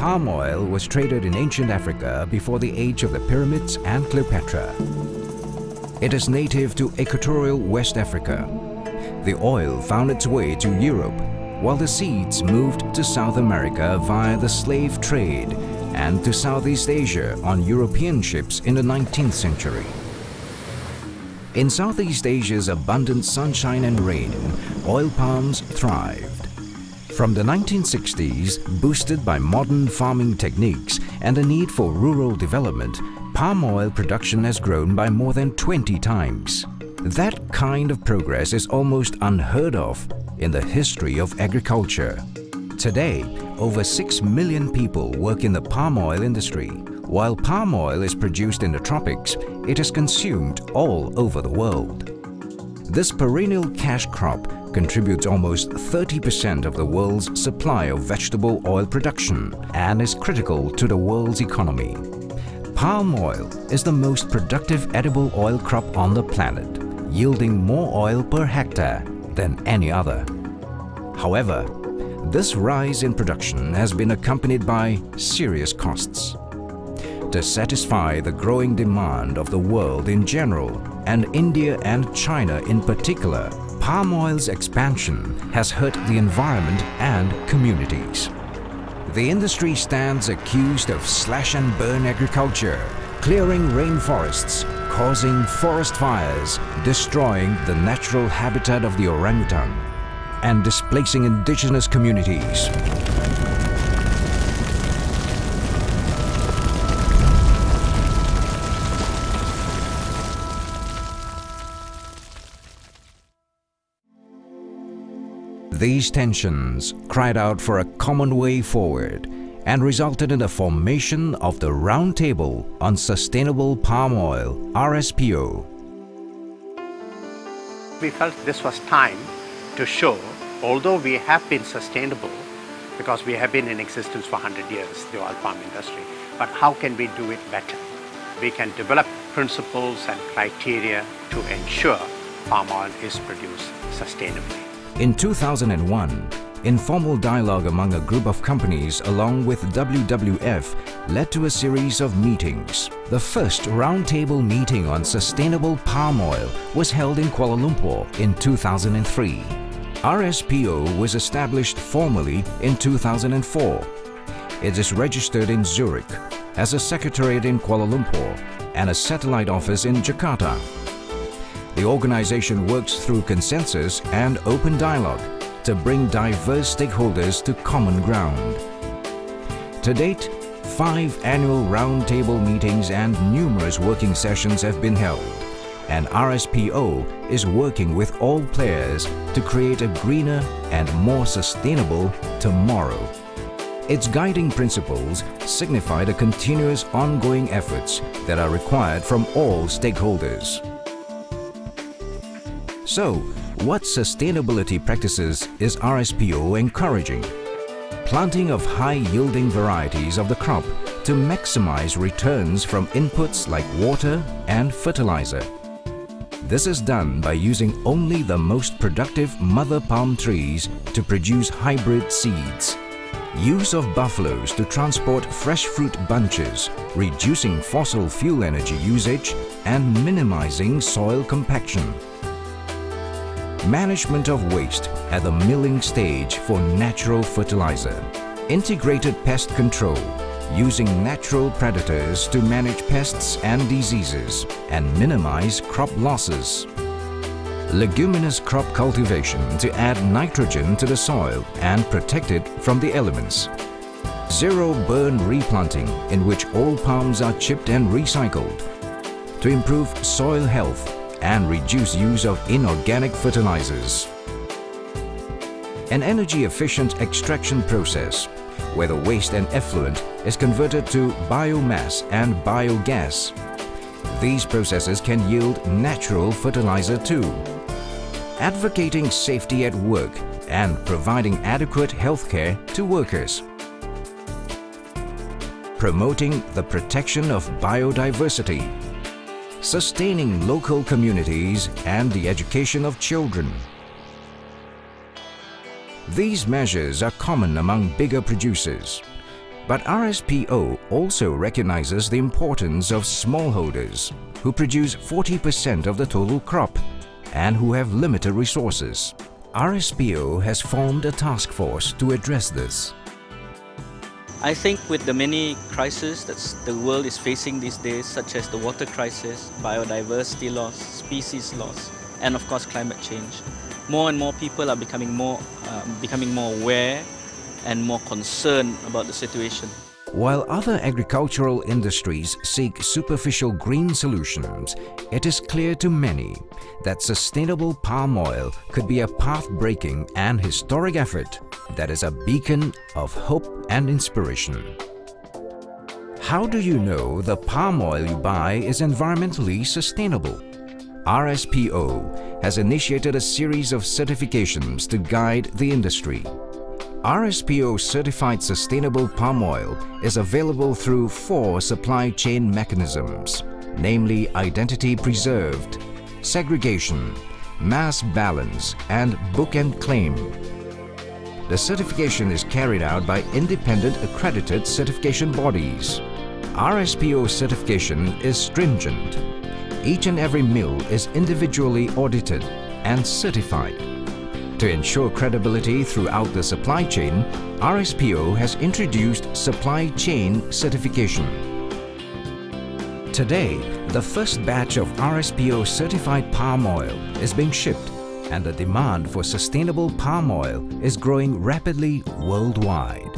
palm oil was traded in ancient Africa before the age of the pyramids and Cleopatra. It is native to equatorial West Africa. The oil found its way to Europe, while the seeds moved to South America via the slave trade and to Southeast Asia on European ships in the 19th century. In Southeast Asia's abundant sunshine and rain, oil palms thrived. From the 1960s, boosted by modern farming techniques and the need for rural development, palm oil production has grown by more than 20 times. That kind of progress is almost unheard of in the history of agriculture. Today, over 6 million people work in the palm oil industry. While palm oil is produced in the tropics, it is consumed all over the world. This perennial cash crop contributes almost 30% of the world's supply of vegetable oil production and is critical to the world's economy. Palm oil is the most productive edible oil crop on the planet, yielding more oil per hectare than any other. However, this rise in production has been accompanied by serious costs. To satisfy the growing demand of the world in general and India and China in particular, palm oil's expansion has hurt the environment and communities. The industry stands accused of slash-and-burn agriculture, clearing rainforests, causing forest fires, destroying the natural habitat of the orangutan, and displacing indigenous communities. These tensions cried out for a common way forward and resulted in the formation of the Roundtable on Sustainable Palm Oil, RSPO. We felt this was time to show, although we have been sustainable, because we have been in existence for 100 years, the oil palm industry, but how can we do it better? We can develop principles and criteria to ensure palm oil is produced sustainably. In 2001, informal dialogue among a group of companies along with WWF led to a series of meetings. The first roundtable meeting on sustainable palm oil was held in Kuala Lumpur in 2003. RSPO was established formally in 2004. It is registered in Zurich, has a secretariat in Kuala Lumpur and a satellite office in Jakarta. The organization works through consensus and open dialogue to bring diverse stakeholders to common ground. To date, 5 annual roundtable meetings and numerous working sessions have been held, and RSPO is working with all players to create a greener and more sustainable tomorrow. Its guiding principles signify the continuous ongoing efforts that are required from all stakeholders. So, what sustainability practices is RSPO encouraging? Planting of high-yielding varieties of the crop to maximize returns from inputs like water and fertilizer. This is done by using only the most productive mother palm trees to produce hybrid seeds. Use of buffaloes to transport fresh fruit bunches, reducing fossil fuel energy usage and minimizing soil compaction. Management of waste at the milling stage for natural fertilizer. Integrated pest control, using natural predators to manage pests and diseases and minimize crop losses. Leguminous crop cultivation to add nitrogen to the soil and protect it from the elements. Zero burn replanting, in which old palms are chipped and recycled to improve soil health and reduce use of inorganic fertilizers. An energy-efficient extraction process where the waste and effluent is converted to biomass and biogas. These processes can yield natural fertilizer too. Advocating safety at work and providing adequate health care to workers. Promoting the protection of biodiversity. Sustaining local communities and the education of children. These measures are common among bigger producers. But RSPO also recognizes the importance of smallholders who produce 40% of the total crop and who have limited resources. RSPO has formed a task force to address this. I think with the many crises that the world is facing these days, such as the water crisis, biodiversity loss, species loss, and of course climate change, more and more people are becoming more aware and more concerned about the situation. While other agricultural industries seek superficial green solutions, it is clear to many that sustainable palm oil could be a path-breaking and historic effort that is a beacon of hope and inspiration. How do you know the palm oil you buy is environmentally sustainable? RSPO has initiated a series of certifications to guide the industry. RSPO Certified Sustainable Palm Oil is available through 4 supply chain mechanisms, namely Identity Preserved, Segregation, Mass Balance, and Book and Claim. The certification is carried out by independent accredited certification bodies. RSPO certification is stringent. Each and every mill is individually audited and certified. To ensure credibility throughout the supply chain, RSPO has introduced supply chain certification. Today, the first batch of RSPO certified palm oil is being shipped, and the demand for sustainable palm oil is growing rapidly worldwide.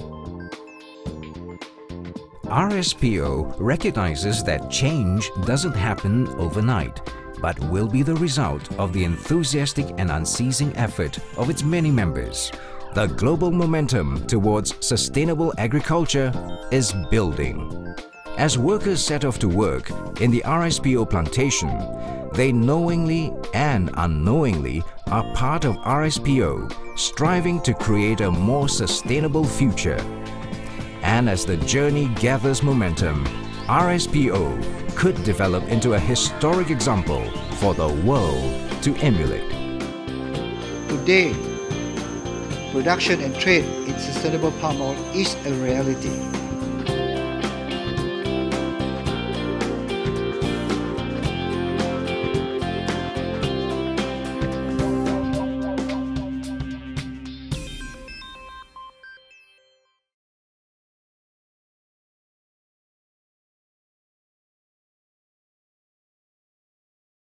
RSPO recognizes that change doesn't happen overnight, but will be the result of the enthusiastic and unceasing effort of its many members. The global momentum towards sustainable agriculture is building. As workers set off to work in the RSPO plantation, they knowingly and unknowingly are part of RSPO, striving to create a more sustainable future. And as the journey gathers momentum, RSPO could develop into a historic example for the world to emulate. Today, production and trade in sustainable palm oil is a reality.